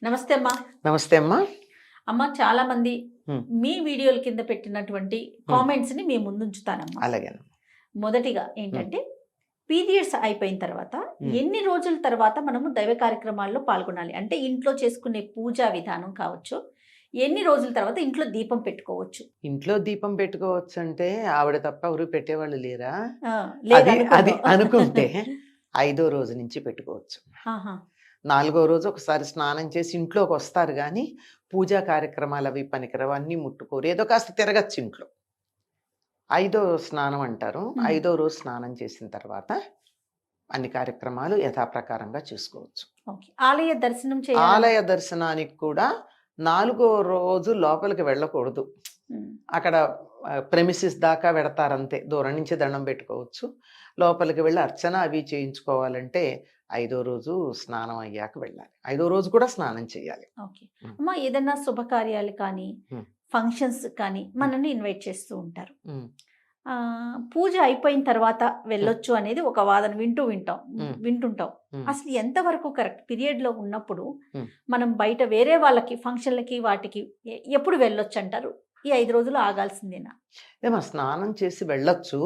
నమస్తే అమ్మా. నమస్తే అమ్మా. అమ్మ చాలా మంది హ్మ్. మీ వీడియోల కింద పెట్టినటువంటి కామెంట్స్ ని మేము ముందుంచుతానమ్మా. అలాగే. మొదటిగా ఏంటంటే పీరియడ్స్ అయిపోయిన తర్వాత ఎన్ని రోజుల తర్వాత మనము దైవ కార్యక్రమాల్లో పాల్గొనాలి? అంటే ఇంట్లో చేసుకునే పూజా విధానం కావచ్చు, ఎన్ని రోజుల తర్వాత ఇంట్లో దీపం పెట్టుకోవచ్చు? ఇంట్లో దీపం పెట్టుకోవచ్చు అంటే ఆవిడ తప్ప ఎవరు పెట్టేవాళ్ళు లేరా? లేదు అది అనుకుంటే 5వ రోజు నుంచి పెట్టుకోవచ్చు. 4వ రోజు ఒకసారి స్నానం చేసి ఇంట్లోకి వస్తారు కానీ పూజా కార్యక్రమాలు అవి పనికిరవు, అన్నీ ముట్టుకోరు, ఏదో కాస్త తిరగచ్చు ఇంట్లో. 5వ స్నానం అంటారు. 5వ రోజు స్నానం చేసిన తర్వాత అన్ని కార్యక్రమాలు యథాప్రకారంగా చూసుకోవచ్చు. ఆలయ దర్శనం ఆలయ దర్శనానికి కూడా 4వ రోజు లోపలికి వెళ్ళకూడదు. అక్కడ ప్రెమిసిస్ దాకా వెడతారంతే, దూరం నుంచి దండం పెట్టుకోవచ్చు. లోపలికి వెళ్ళి అర్చన అవి చేయించుకోవాలంటే 5వ రోజు స్నానం అయ్యాక వెళ్ళాలి. 5వ రోజు కూడా స్నానం చేయాలి. అమ్మా, ఏదైనా శుభకార్యాలు కానీ ఫంక్షన్స్ కానీ మనల్ని ఇన్వైట్ చేస్తూ ఉంటారు. పూజ అయిపోయిన తర్వాత వెళ్ళొచ్చు అనేది ఒక వాదన వింటుంటాం. అసలు ఎంతవరకు కరెక్ట్? పీరియడ్ లో ఉన్నప్పుడు మనం బయట వేరే వాళ్ళకి ఫంక్షన్లకి వాటికి ఎప్పుడు వెళ్ళొచ్చు అంటారు? ఈ 5 రోజులు ఆగాల్సిందేనా? ఏమో స్నానం చేసి వెళ్ళొచ్చు,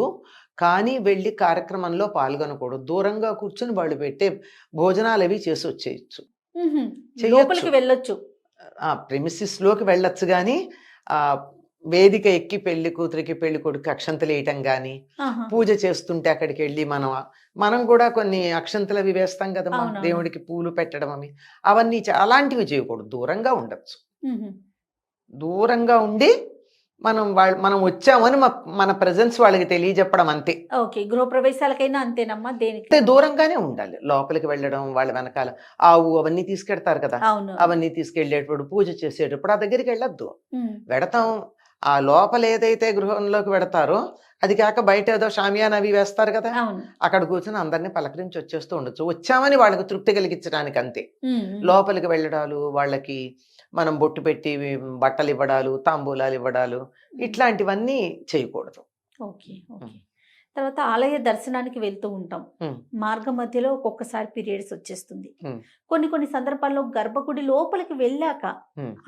కానీ వెళ్ళి కార్యక్రమంలో పాల్గొనకూడదు. దూరంగా కూర్చొని వాళ్ళు పెట్టే భోజనాలు అవి చేసి వచ్చేయచ్చు. లోపలికి వెళ్ళొచ్చు, ప్రెమిసిస్ లోకి వెళ్ళొచ్చు, కానీ వేదిక ఎక్కి పెళ్లి కూతురికి పెళ్లి కొడుకు అక్షంతలు వేయటం కానీ, పూజ చేస్తుంటే అక్కడికి వెళ్ళి మనం కూడా కొన్ని అక్షంతలు అవి వేస్తాం కదా, దేవుడికి పూలు పెట్టడం అని, అవన్నీ అలాంటివి చేయకూడదు. దూరంగా ఉండొచ్చు. దూరంగా ఉండి మనం వచ్చామని మన ప్రెజెన్స్ వాళ్ళకి తెలియజెప్పడం అంతే. ఓకే, గృహప్రవేశాలకైనా అంతేనమ్మా? దేనికి దూరంగానే ఉండాలి. లోపలికి వెళ్ళడం, వాళ్ళ వెనకాల ఆవు అవన్నీ తీసుకెడతారు కదా, అవన్నీ తీసుకెళ్లేటప్పుడు పూజ చేసేటప్పుడు ఆ దగ్గరికి వెళ్ళొద్దు. వెడతాం, ఆ లోపల ఏదైతే గృహంలోకి వెడతారో అది కాక బయట ఏదో షామియానా అవి వేస్తారు కదా, అక్కడ కూర్చొని అందరినీ పలకరించి వచ్చేస్తూ ఉండొచ్చు. వచ్చామని వాళ్ళకి తృప్తి కలిగించడానికి అంతే. లోపలికి వెళ్ళడాలు, వాళ్ళకి మనం బొట్టు పెట్టి బట్టలు ఇవ్వడాలు, తాంబూలాలు ఇవ్వడాలు, ఇట్లాంటివన్నీ చేయకూడదు. ఓకే. తర్వాత ఆలయ దర్శనానికి వెళ్తూ ఉంటాం, మార్గ మధ్యలో ఒక్కొక్కసారి పీరియడ్స్ వచ్చేస్తుంది. కొన్ని సందర్భాల్లో గర్భగుడి లోపలికి వెళ్ళాక,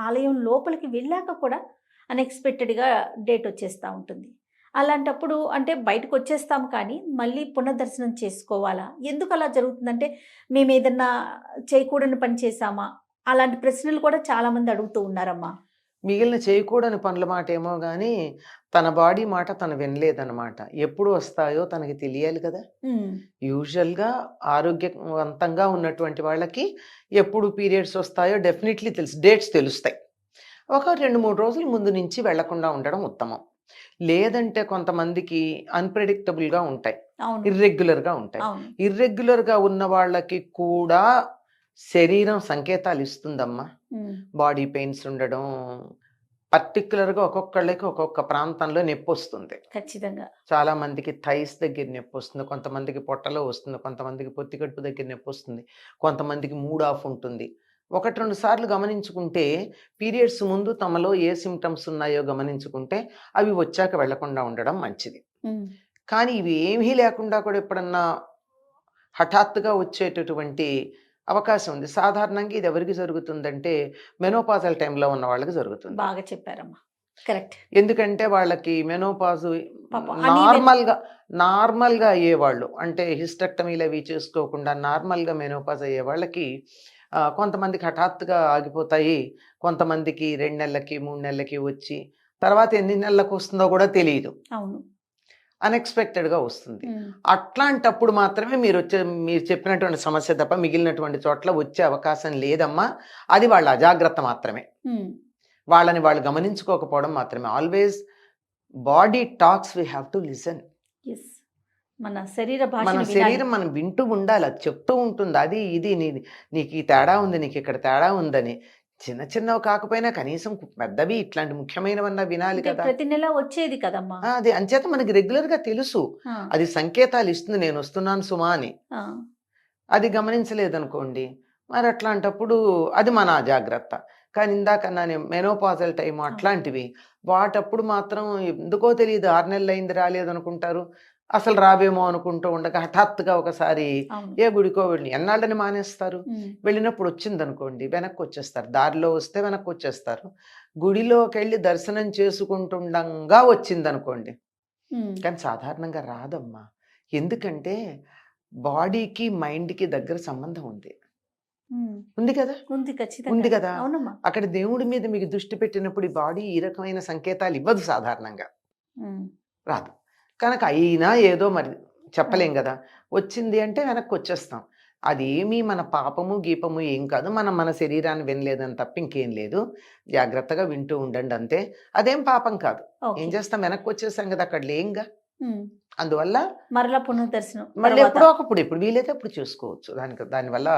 ఆలయం లోపలికి వెళ్ళాక కూడా అన్ఎక్స్పెక్టెడ్ గా డేట్ వచ్చేస్తూ ఉంటుంది. అలాంటప్పుడు అంటే బయటకు వచ్చేస్తాం కానీ మళ్ళీ పునర్దర్శనం చేసుకోవాలా? ఎందుకు అలా జరుగుతుందంటే మేము ఏదన్నా చేయకూడని పని చేశామా? అలాంటి ప్రశ్నలు కూడా చాలా మంది అడుగుతూ ఉన్నారమ్మా. మిగిలిన చేయకూడని పనుల మాట ఏమో కానీ తన బాడీ మాట తను వినలేదన్నమాట. ఎప్పుడు వస్తాయో తనకి తెలియాలి కదా. యూజువల్గా ఆరోగ్యవంతంగా ఉన్నటువంటి వాళ్ళకి ఎప్పుడు పీరియడ్స్ వస్తాయో డెఫినెట్లీ డేట్స్ తెలుస్తాయి. ఒక 2-3 రోజుల ముందు నుంచి వెళ్లకుండా ఉండడం ఉత్తమం. లేదంటే కొంతమందికి అన్ప్రెడిక్టబుల్గా ఉంటాయి, ఇర్రెగ్యులర్గా ఉంటాయి. ఇర్రెగ్యులర్గా ఉన్న వాళ్ళకి కూడా శరీరం సంకేతాలు ఇస్తుందమ్మా. బాడీ పెయిన్స్ ఉండడం, పర్టికులర్గా ఒక్కొక్కళ్ళకి ఒక్కొక్క ప్రాంతంలో నొప్పి వస్తుంది. ఖచ్చితంగా చాలా మందికి థైస్ దగ్గర నొప్పి వస్తుంది, కొంతమందికి పొట్టలో వస్తుంది, కొంతమందికి పొత్తికడుపు దగ్గర నొప్పి వస్తుంది, కొంతమందికి మూడ్ ఆఫ్ ఉంటుంది. 1-2 సార్లు గమనించుకుంటే పీరియడ్స్ ముందు తమలో ఏ సిమ్టమ్స్ ఉన్నాయో గమనించుకుంటే అవి వచ్చాక వెళ్లకుండా ఉండడం మంచిది. కానీ ఇవి ఏమీ లేకుండా కూడా ఎప్పుడన్నా హఠాత్తుగా వచ్చేటటువంటి అవకాశం ఉంది. సాధారణంగా ఇది ఎవరికి జరుగుతుందంటే మెనోపాజల్ టైంలో ఉన్న వాళ్ళకి జరుగుతుంది. బాగా చెప్పారమ్మా, కరెక్ట్. ఎందుకంటే వాళ్ళకి మెనోపాజ్ నార్మల్గా అయ్యేవాళ్ళు, అంటే హిస్టెక్టమీలు అవి చేసుకోకుండా నార్మల్గా మెనోపాజ్ అయ్యే వాళ్ళకి కొంతమందికి హఠాత్తుగా ఆగిపోతాయి, కొంతమందికి 2 నెలలకి 3 నెలలకి వచ్చి తర్వాత ఎన్ని నెలలకు వస్తుందో కూడా తెలియదు. అవును, అన్ఎక్స్పెక్టెడ్గా వస్తుంది. అట్లాంటప్పుడు మాత్రమే మీరు చెప్పినటువంటి సమస్య తప్ప మిగిలినటువంటి చోట్ల వచ్చే అవకాశం లేదమ్మా. అది వాళ్ళ అజాగ్రత్త మాత్రమే, వాళ్ళని వాళ్ళు గమనించుకోకపోవడం మాత్రమే. Always body talks, we have to listen. మన శరీరం మనం వింటూ ఉండాలి, అది చెప్తూ ఉంటుంది. అది ఇది నీకు ఈ తేడా ఉంది, నీకు ఇక్కడ తేడా ఉందని. చిన్నవి కాకపోయినా కనీసం పెద్దవి ఇట్లాంటి ముఖ్యమైనవన్నా వినాలి కదా. ప్రతి నెల వచ్చేది కదమ్మా అది. అంచేత మనకి రెగ్యులర్ గా తెలుసు, అది సంకేతాలు ఇస్తుంది, నేను వస్తున్నాను సుమా అని. అది గమనించలేదనుకోండి, మరి అట్లాంటప్పుడు అది మన అజాగ్రత్త. కానీ ఇందాకన్నా మెనోపాజల్ టైం అట్లాంటివి వాటప్పుడు మాత్రం ఎందుకో తెలియదు, 6 నెలలు అయింది రాలేదు అనుకుంటారు. అసలు రావేమో అనుకుంటూ ఉండగా హఠాత్తుగా ఒకసారి అవును. ఏ గుడికో వెళ్ళి ఎన్నాళ్ళని మానేస్తారు. ఉమ్, వెళ్ళినప్పుడు వచ్చిందనుకోండి వెనక్కి వచ్చేస్తారు. దారిలో వస్తే వెనక్కి వచ్చేస్తారు. గుడిలోకి వెళ్ళి దర్శనం చేసుకుంటుండగా వచ్చిందనుకోండి, ఉమ్, కానీ సాధారణంగా రాదమ్మా. ఎందుకంటే బాడీకి మైండ్కి దగ్గర సంబంధం ఉంది. ఉమ్. ఉంది కదా, ఉంది ఉంది ఖచ్చితంగా. కదా. అవునమ్మా. అక్కడ దేవుడి మీద మీకు దృష్టి పెట్టినప్పుడు ఈ బాడీ ఈ రకమైన సంకేతాలు ఇవ్వదు సాధారణంగా, ఉమ్, రాదు. కనుక అయినా ఏదో మరి చెప్పలేం కదా, వచ్చింది అంటే వెనక్కి వచ్చేస్తాం. అదేమీ మన పాపము గీపము ఏం కాదు. మనం మన శరీరాన్ని వినలేదని తప్ప ఇంకేం లేదు. జాగ్రత్తగా వింటూ ఉండండి అంతే. అదేం పాపం కాదు. ఏం ఓకే. చేస్తాం, వెనక్కి వచ్చేసాం కదా, అక్కడ లేంగా. ఉమ్. అందువల్ల మరలా పునర్దర్శనం మళ్ళీ తర్వాత. ఎప్పుడో ఒకప్పుడు ఇప్పుడు వీలైతే అప్పుడు చేసుకోవచ్చు. దానివల్ల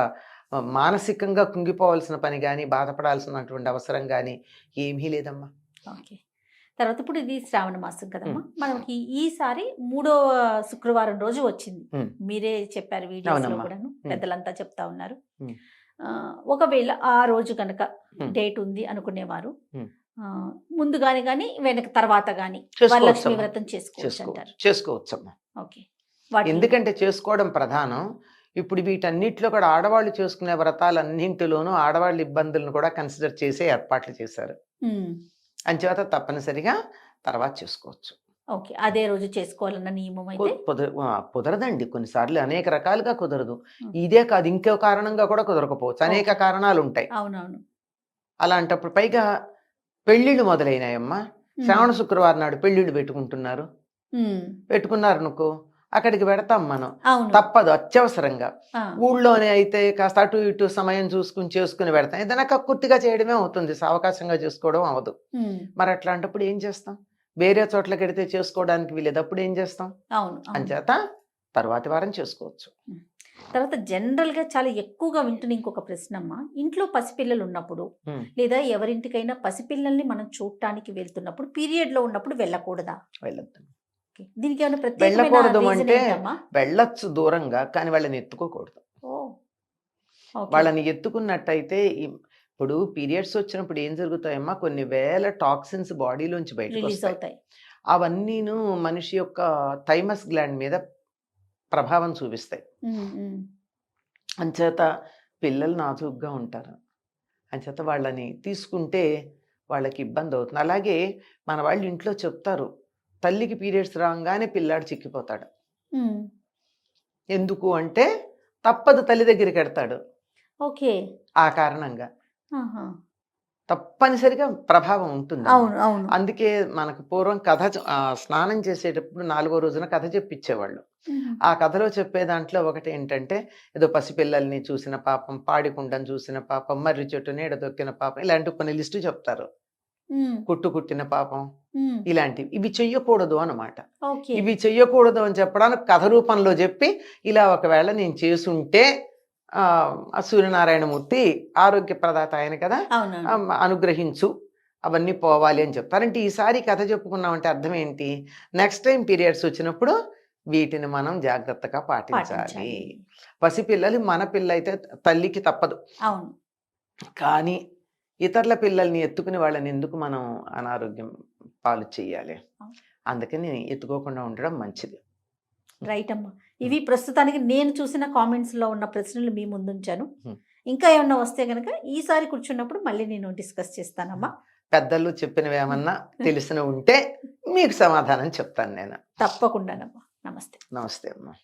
మానసికంగా కుంగిపోవాల్సిన పని కానీ బాధపడాల్సినటువంటి అవసరం కానీ ఏమీ లేదమ్మా. ఓకే. తర్వాత ఇప్పుడు ఇది శ్రావణ మాసం కదమ్మా, ఉమ్. మనకి ఈసారి 3వ శుక్రవారం రోజు వచ్చింది. ఉమ్. మీరే చెప్పారు వీడియోస్ లో అవునమ్మా. కూడాను, ఉమ్. పెద్దలంతా చెప్తా ఉన్నారు. ఉమ్. ఒకవేళ ఆ రోజు కనుక ఉమ్. డేట్ ఉంది అనుకునేవారు ఉమ్. ముందుగానే కానీ వెనక తర్వాత కానీ చేసుకోవచ్చమ్మా. వరలక్ష్మి వ్రతం చేసుకోవచ్చు అంటారు. చేసుకోవచ్చమ్మా. ఓకే. వాటి ఎందుకంటే చేసుకోవడం ప్రధానం. ఇప్పుడు వీటన్నిటిలో కూడా ఆడవాళ్ళు చేసుకునే వ్రతాలన్నింటిలోనూ ఆడవాళ్ళ ఇబ్బందులను కూడా కన్సిడర్ చేసే ఏర్పాట్లు చేశారు. అంచేత తప్పనిసరిగా తర్వాత చేసుకోవచ్చు. ఓకే. అదే రోజు చేసుకోవాలన్న నియమం అయితే కుదరదండి. కొన్నిసార్లు అనేక రకాలుగా కుదరదు. ఉమ్. ఇదే కాదు, ఇంకో కారణంగా కూడా కుదరకపోవచ్చు. అనేక ఓకే. కారణాలు ఉంటాయి. అవునవును. అలాంటప్పుడు పైగా పెళ్ళిళ్ళు మొదలైనాయమ్మా. ఉమ్. శ్రావణ శుక్రవారం నాడు పెళ్ళిళ్ళు పెట్టుకుంటున్నారు. ఉమ్. పెట్టుకున్నారనుకో, అక్కడికి పెడతాం మనం. అవును. తప్పదు, అత్యవసరంగా. ఆ, ఊళ్ళోనే అయితే కాస్త అటు ఇటు సమయం చేసుకుని పెడతాం. ఏదైనా కక్కుర్తిగా చేయడమే అవుతుంది, సావకాశంగా చేసుకోవడం అవ్వదు. ఉమ్. మరి అట్లాంటప్పుడు ఏం చేస్తాం? వేరే చోట్లకి వెడితే చేసుకోవడానికి వీలేదు. అప్పుడు ఏం చేస్తాం? అవును. అవును. అంచేత తర్వాతి వారం చేసుకోవచ్చు. తర్వాత జనరల్ గా చాలా ఎక్కువగా వింటున్న ఇంకొక ప్రశ్న అమ్మా, ఇంట్లో పసిపిల్లలు ఉన్నప్పుడు ఉమ్. లేదా ఎవరింటికైనా పసిపిల్లల్ని మనం చూడటానికి వెళ్తున్నప్పుడు పీరియడ్ లో ఉన్నప్పుడు వెళ్ళకూడదా? వెళ్ళొద్దు. ఓకే. దీనికి ఏమైనా వెళ్ళకూడదు ప్రత్యేకమైన రీజన్ అంటే ఏంటమ్మా? వెళ్ళొచ్చు దూరంగా, కానీ వాళ్ళని ఎత్తుకోకూడదు. ఓ, ఓకే. వాళ్ళని ఎత్తుకున్నట్టయితే ఇప్పుడు పీరియడ్స్ వచ్చినప్పుడు ఏం జరుగుతాయమ్మా, కొన్ని వేల టాక్సిన్స్ బాడీలోంచి బయటకు రిలీజ్ వస్తాయి. అవుతాయి. అవన్నీను మనిషి యొక్క థైమస్ గ్లాండ్ మీద ప్రభావం చూపిస్తాయి. ఉమ్, ఉమ్. అంచేత పిల్లలు నాజూగ్గా ఉంటారు. అంచేత వాళ్ళని తీసుకుంటే వాళ్ళకి ఇబ్బంది అవుతుంది. అలాగే మన వాళ్ళు ఇంట్లో చెప్తారు, తల్లికి పీరియడ్స్ రాగానే పిల్లాడు చిక్కిపోతాడు. ఉమ్. ఎందుకు అంటే తప్పదు, తల్లి దగ్గరికి ఎడతాడు. ఓకే. ఆ కారణంగా ఆహా. తప్పనిసరిగా ప్రభావం ఉంటుంది. అవును. అవును. అందుకే మనకు పూర్వం స్నానం చేసేటప్పుడు 4వ రోజున కథ చెప్పించేవాళ్ళు. ఉమ్. ఆ కథలో చెప్పే దాంట్లో ఒకటి ఏంటంటే, ఏదో పసిపిల్లల్ని చూసిన పాపం, పాడికుండను చూసిన పాపం, మర్రి చెట్టు నీడ దొక్కిన పాపం, ఇలాంటి కొన్ని లిస్టు చెప్తారు. ఉమ్. కుట్టిన పాపం, ఉమ్. ఇలాంటివి. ఇవి చెయ్యకూడదు అన్నమాట. ఓకే. ఇవి చెయ్యకూడదు అని చెప్పడానికి కథ రూపంలో చెప్పి, ఇలా ఒకవేళ నేను చేసుంటే ఆ సూర్యనారాయణమూర్తి ఆరోగ్య ప్రదాత ఆయన కదా, అవునవును. అనుగ్రహించు, అవన్నీ పోవాలి అని చెప్తారంటే, ఈసారి కథ చెప్పుకున్నామంటే అర్థం ఏంటి, నెక్స్ట్ టైం పీరియడ్స్ వచ్చినప్పుడు వీటిని మనం జాగ్రత్తగా పాటించాలి. పాటించాలి. పసిపిల్లలు మన పిల్ల అయితే తల్లికి తప్పదు, అవును. కానీ ఇతరుల పిల్లల్ని ఎత్తుకుని వాళ్ళని ఎందుకు మనం అనారోగ్యం పాలు చేయాలి? అందుకని ఎత్తుకోకుండా ఉండడం మంచిది. రైట్ అమ్మా. ఇవి ప్రస్తుతానికి నేను చూసిన కామెంట్స్ లో ఉన్న ప్రశ్నలు మీ ముందుంచాను. Hmm. ఇంకా ఏమన్నా వస్తే కనుక ఈసారి కూర్చున్నప్పుడు మళ్ళీ నేను డిస్కస్ చేస్తానమ్మా. పెద్దలు చెప్పినవి ఏమన్నా తెలిసిన ఉంటే మీకు సమాధానం చెప్తాను నేను. తప్పకుండానమ్మా. నమస్తే. నమస్తే అమ్మా.